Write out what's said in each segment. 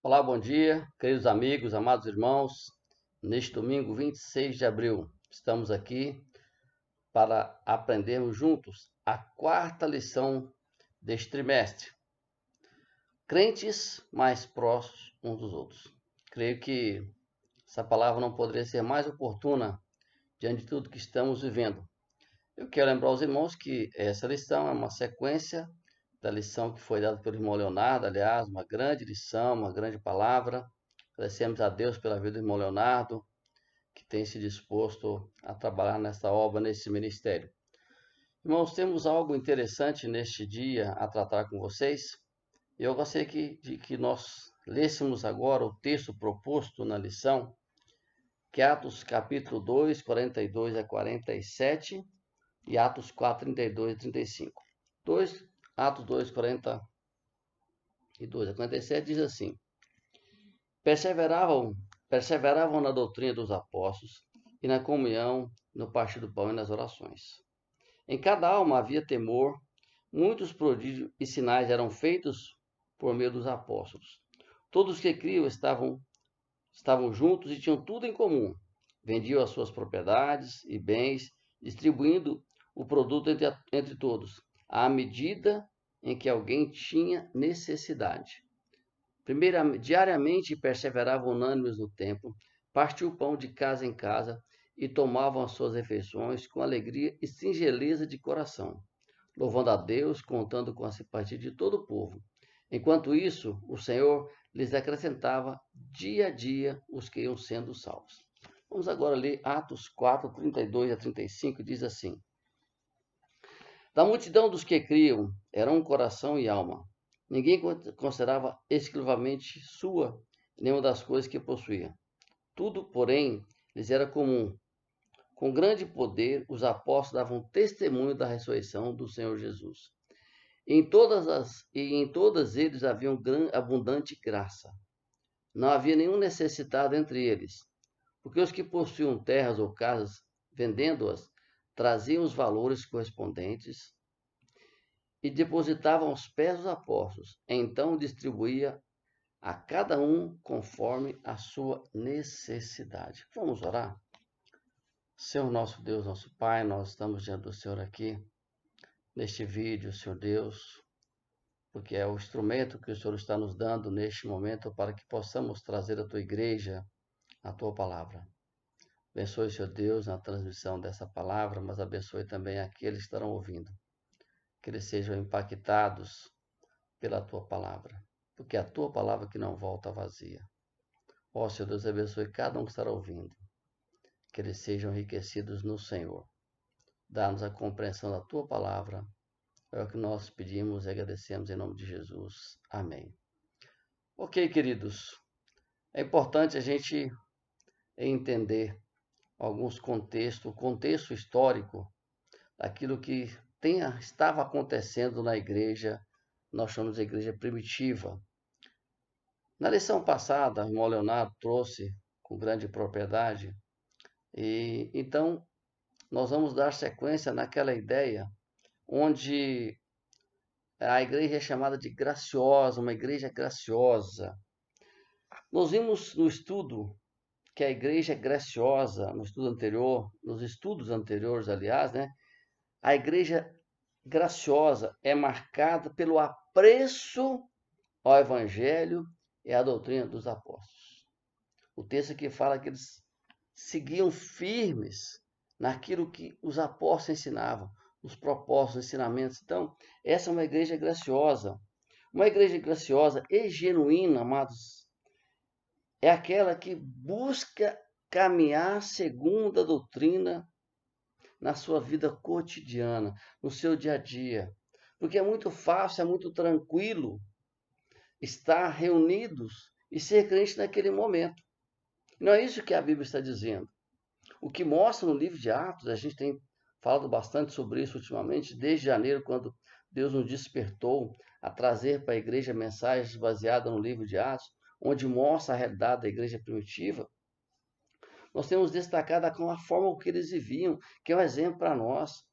Olá, bom dia, queridos amigos, amados irmãos. Neste domingo 26 de abril, estamos aqui para aprendermos juntos a quarta lição deste trimestre. Crentes mais próximos uns dos outros. Creio que essa palavra não poderia ser mais oportuna diante de tudo que estamos vivendo. Eu quero lembrar aos irmãos que essa lição é uma sequência da lição que foi dada pelo irmão Leonardo, aliás, uma grande lição, uma grande palavra. Agradecemos a Deus pela vida do irmão Leonardo, que tem se disposto a trabalhar nessa obra, nesse ministério. Irmãos, temos algo interessante neste dia a tratar com vocês. Eu gostaria de que nós lêssemos agora o texto proposto na lição, que é Atos capítulo 2, 42 a 47 e Atos 4, 32 a 35. Atos 2, 42 a 47 diz assim: perseveravam na doutrina dos apóstolos e na comunhão, no partir do pão e nas orações. Em cada alma havia temor, muitos prodígios e sinais eram feitos por meio dos apóstolos. Todos que criam estavam juntos e tinham tudo em comum. Vendiam as suas propriedades e bens, distribuindo o produto entre todos, à medida em que alguém tinha necessidade. Diariamente perseveravam unânimes no templo, partiam o pão de casa em casa e tomavam as suas refeições com alegria e singeleza de coração, louvando a Deus, contando com a simpatia de todo o povo. Enquanto isso, o Senhor lhes acrescentava dia a dia os que iam sendo salvos. Vamos agora ler Atos 4, 32 a 35, diz assim: Da multidão dos que criam, era um coração e alma. Ninguém considerava exclusivamente sua nenhuma das coisas que possuía. Tudo, porém, lhes era comum. Com grande poder, os apóstolos davam testemunho da ressurreição do Senhor Jesus. Em todas eles havia abundante graça. Não havia nenhum necessitado entre eles, porque os que possuíam terras ou casas, vendendo-as, traziam os valores correspondentes e depositavam aos pés dos apóstolos. Então distribuía a cada um conforme a sua necessidade. Vamos orar? Senhor nosso Deus, nosso Pai, nós estamos diante do Senhor aqui, neste vídeo, Senhor Deus, porque é o instrumento que o Senhor está nos dando neste momento para que possamos trazer à tua igreja a tua palavra. Abençoe, Senhor Deus, na transmissão dessa palavra, mas abençoe também aqueles que estarão ouvindo, que eles sejam impactados pela tua palavra, porque é a tua palavra que não volta vazia. Ó Senhor Deus, abençoe cada um que estará ouvindo, que eles sejam enriquecidos no Senhor. Dá-nos a compreensão da tua palavra. É o que nós pedimos e agradecemos em nome de Jesus. Amém. Ok, queridos, é importante a gente entender alguns contextos, o contexto histórico daquilo que estava acontecendo na igreja, nós chamamos de igreja primitiva. Na lição passada, o irmão Leonardo trouxe com grande propriedade, e então nós vamos dar sequência naquela ideia onde a igreja é chamada de graciosa, uma igreja graciosa. Nós vimos no estudo que a igreja é graciosa, no estudo anterior, nos estudos anteriores, aliás, né? A igreja graciosa é marcada pelo apreço ao evangelho e à doutrina dos apóstolos. O texto aqui fala que eles seguiam firmes naquilo que os apóstolos ensinavam, os propósitos, os ensinamentos. Então, essa é uma igreja graciosa. Uma igreja graciosa e genuína, amados, é aquela que busca caminhar segundo a doutrina na sua vida cotidiana, no seu dia a dia. Porque é muito fácil, é muito tranquilo estar reunidos e ser crente naquele momento. Não é isso que a Bíblia está dizendo. O que mostra no livro de Atos, a gente tem falado bastante sobre isso ultimamente, desde janeiro, quando Deus nos despertou a trazer para a igreja mensagens baseadas no livro de Atos, onde mostra a realidade da igreja primitiva. Nós temos destacado a forma que eles viviam, que é um exemplo para nós,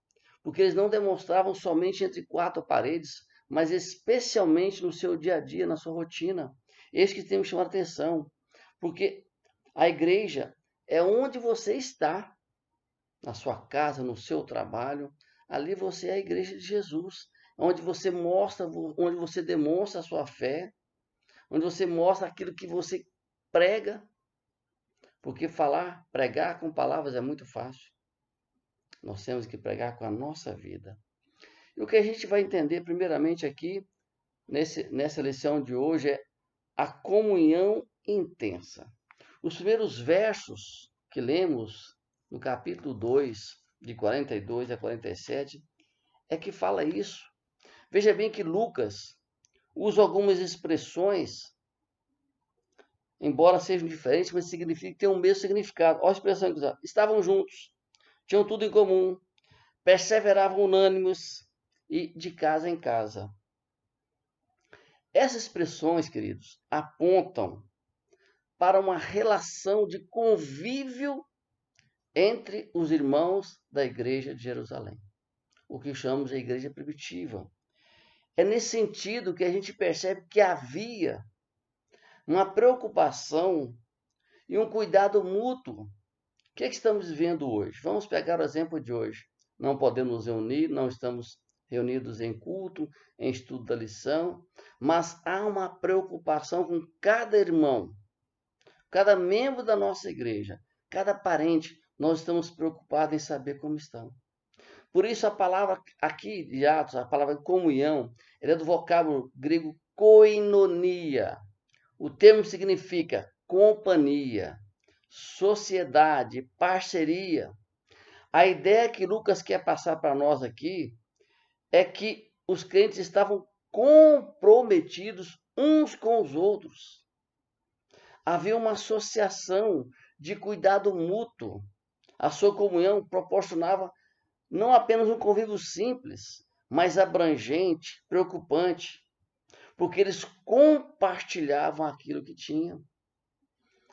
porque eles não demonstravam somente entre quatro paredes, mas especialmente no seu dia a dia, na sua rotina. Esse que tem me chamado a atenção, porque a igreja é onde você está, na sua casa, no seu trabalho. Ali você é a igreja de Jesus, onde você mostra, onde você demonstra a sua fé, onde você mostra aquilo que você prega, porque pregar com palavras é muito fácil. Nós temos que pregar com a nossa vida. E o que a gente vai entender primeiramente aqui, nessa lição de hoje, é a comunhão intensa. Os primeiros versos que lemos no capítulo 2, de 42 a 47, é que fala isso. Veja bem que Lucas usa algumas expressões, embora sejam diferentes, mas significa que tem o mesmo significado. Olha a expressão que usa. Estavam juntos, tinham tudo em comum, perseveravam unânimes e de casa em casa. Essas expressões, queridos, apontam para uma relação de convívio entre os irmãos da igreja de Jerusalém, o que chamamos de igreja primitiva. É nesse sentido que a gente percebe que havia uma preocupação e um cuidado mútuo. O que estamos vivendo hoje? Vamos pegar o exemplo de hoje. Não podemos nos reunir, não estamos reunidos em culto, em estudo da lição, mas há uma preocupação com cada irmão, cada membro da nossa igreja, cada parente. Nós estamos preocupados em saber como estão. Por isso a palavra aqui de Atos, a palavra comunhão, ela é do vocábulo grego koinonia. O termo significa companhia, sociedade, parceria. A ideia que Lucas quer passar para nós aqui é que os crentes estavam comprometidos uns com os outros. Havia uma associação de cuidado mútuo. A sua comunhão proporcionava não apenas um convívio simples, mas abrangente, preocupante, porque eles compartilhavam aquilo que tinham.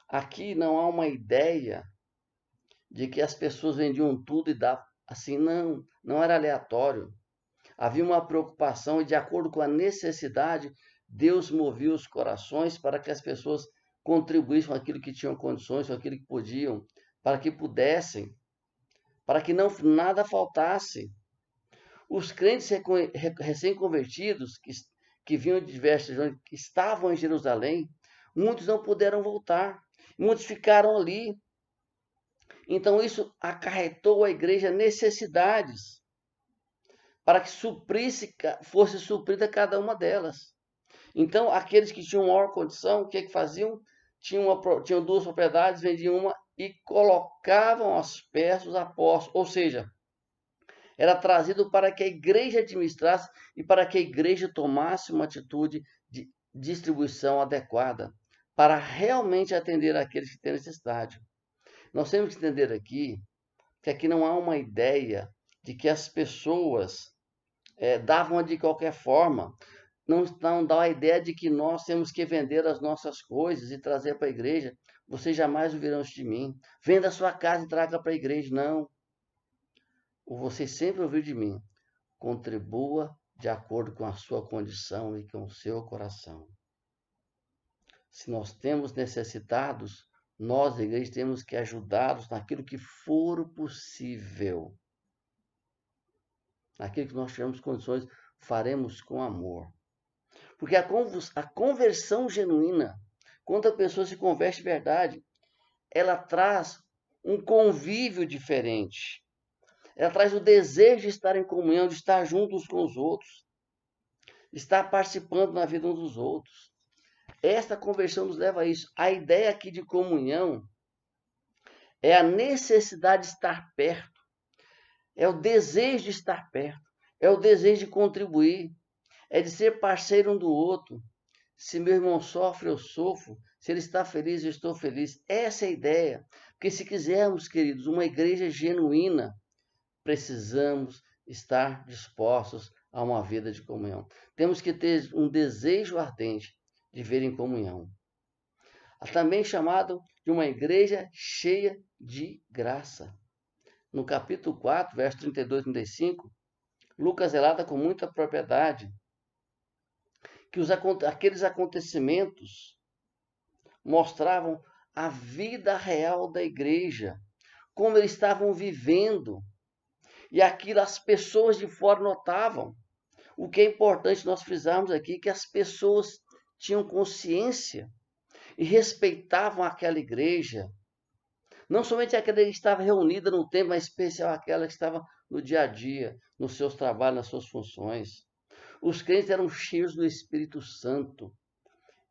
Aqui não há uma ideia de que as pessoas vendiam tudo e davam assim, não era aleatório. Havia uma preocupação e, de acordo com a necessidade, Deus movia os corações para que as pessoas contribuíssem com aquilo que tinham condições, com aquilo que podiam, para que pudessem, para que nada faltasse. Os crentes recém-convertidos, que vinham de diversas regiões, que estavam em Jerusalém, muitos não puderam voltar, muitos ficaram ali. Então isso acarretou à igreja necessidades para que fosse suprida cada uma delas. Então aqueles que tinham maior condição, o que faziam? Tinham duas propriedades, vendiam uma e colocavam aos pés dos apóstolos, ou seja, era trazido para que a igreja administrasse e para que a igreja tomasse uma atitude de distribuição adequada para realmente atender aqueles que têm necessidade. Nós temos que entender aqui que aqui não há uma ideia de que as pessoas davam de qualquer forma. Não dá a ideia de que nós temos que vender as nossas coisas e trazer para a igreja. Vocês jamais ouvirão isso de mim. Venda a sua casa e traga para a igreja. Não. Você sempre ouviu de mim. Contribua de acordo com a sua condição e com o seu coração. Se nós temos necessitados, nós, a igreja, temos que ajudá-los naquilo que for possível. Naquilo que nós tivermos condições, faremos com amor. Porque a conversão genuína, quando a pessoa se converte de verdade, ela traz um convívio diferente. Ela traz o desejo de estar em comunhão, de estar juntos com os outros, de estar participando na vida uns dos outros. Esta conversão nos leva a isso. A ideia aqui de comunhão é a necessidade de estar perto, é o desejo de estar perto, é o desejo de contribuir, é de ser parceiro um do outro. Se meu irmão sofre, eu sofro. Se ele está feliz, eu estou feliz. Essa é a ideia. Porque se quisermos, queridos, uma igreja genuína, precisamos estar dispostos a uma vida de comunhão. Temos que ter um desejo ardente de viver em comunhão. Também chamado de uma igreja cheia de graça. No capítulo 4, verso 32 e 35, Lucas relata com muita propriedade que aqueles acontecimentos mostravam a vida real da igreja, como eles estavam vivendo. E aquilo as pessoas de fora notavam. O que é importante nós frisarmos aqui, que as pessoas tinham consciência e respeitavam aquela igreja. Não somente aquela que estava reunida no templo, mas especial aquela que estava no dia a dia, nos seus trabalhos, nas suas funções. Os crentes eram cheios do Espírito Santo.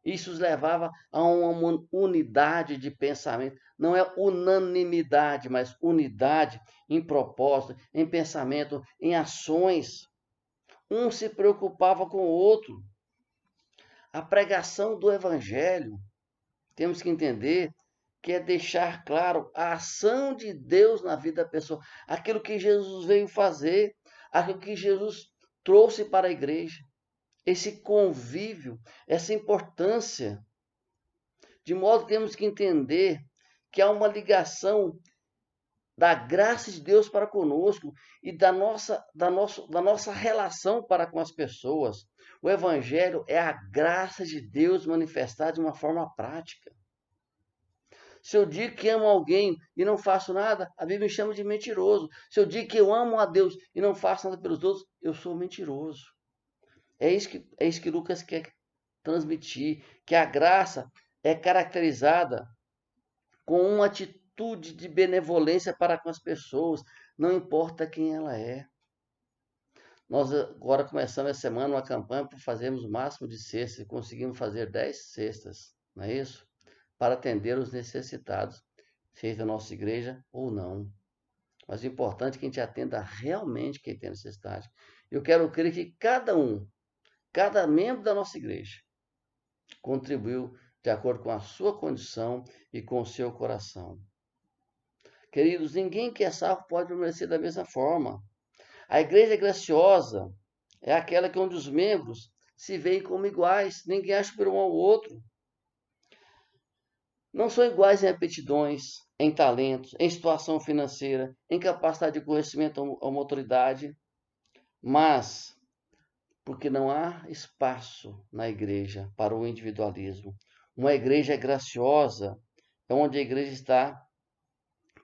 Isso os levava a uma unidade de pensamento. Não é unanimidade, mas unidade em propósito, em pensamento, em ações. Um se preocupava com o outro. A pregação do Evangelho, temos que entender que é deixar claro a ação de Deus na vida da pessoa, aquilo que Jesus veio fazer, aquilo que Jesus trouxe para a igreja, esse convívio, essa importância. De modo que temos que entender que há uma ligação da graça de Deus para conosco e da nossa relação para com as pessoas. O Evangelho é a graça de Deus manifestada de uma forma prática. Se eu digo que amo alguém e não faço nada, a Bíblia me chama de mentiroso. Se eu digo que eu amo a Deus e não faço nada pelos outros, eu sou mentiroso. É isso que Lucas quer transmitir, que a graça é caracterizada com uma atitude de benevolência para com as pessoas, não importa quem ela é. Nós agora começamos essa semana uma campanha para fazermos o máximo de cestas e conseguimos fazer 10 cestas, não é isso? Para atender os necessitados, seja da nossa igreja ou não. Mas o importante é que a gente atenda realmente quem tem necessidade. Eu quero crer que cada membro da nossa igreja, contribuiu de acordo com a sua condição e com o seu coração. Queridos, ninguém que é salvo pode permanecer da mesma forma. A igreja graciosa é aquela que onde os membros se veem como iguais, ninguém acha superior um ao outro. Não são iguais em aptidões, em talentos, em situação financeira, em capacidade de conhecimento ou autoridade, mas porque não há espaço na igreja para o individualismo. Uma igreja graciosa é onde a igreja está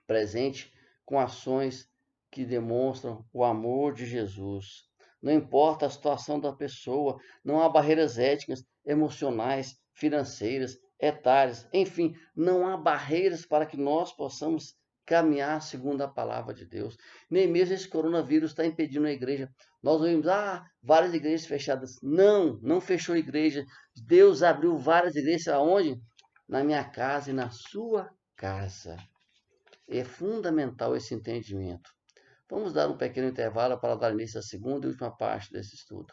presente com ações que demonstram o amor de Jesus. Não importa a situação da pessoa, não há barreiras éticas, emocionais, financeiras, etárias, enfim, não há barreiras para que nós possamos caminhar segundo a palavra de Deus. Nem mesmo esse coronavírus está impedindo a igreja. Nós ouvimos, várias igrejas fechadas. Não fechou a igreja. Deus abriu várias igrejas, aonde? Na minha casa e na sua casa. É fundamental esse entendimento. Vamos dar um pequeno intervalo para dar início à segunda e última parte desse estudo.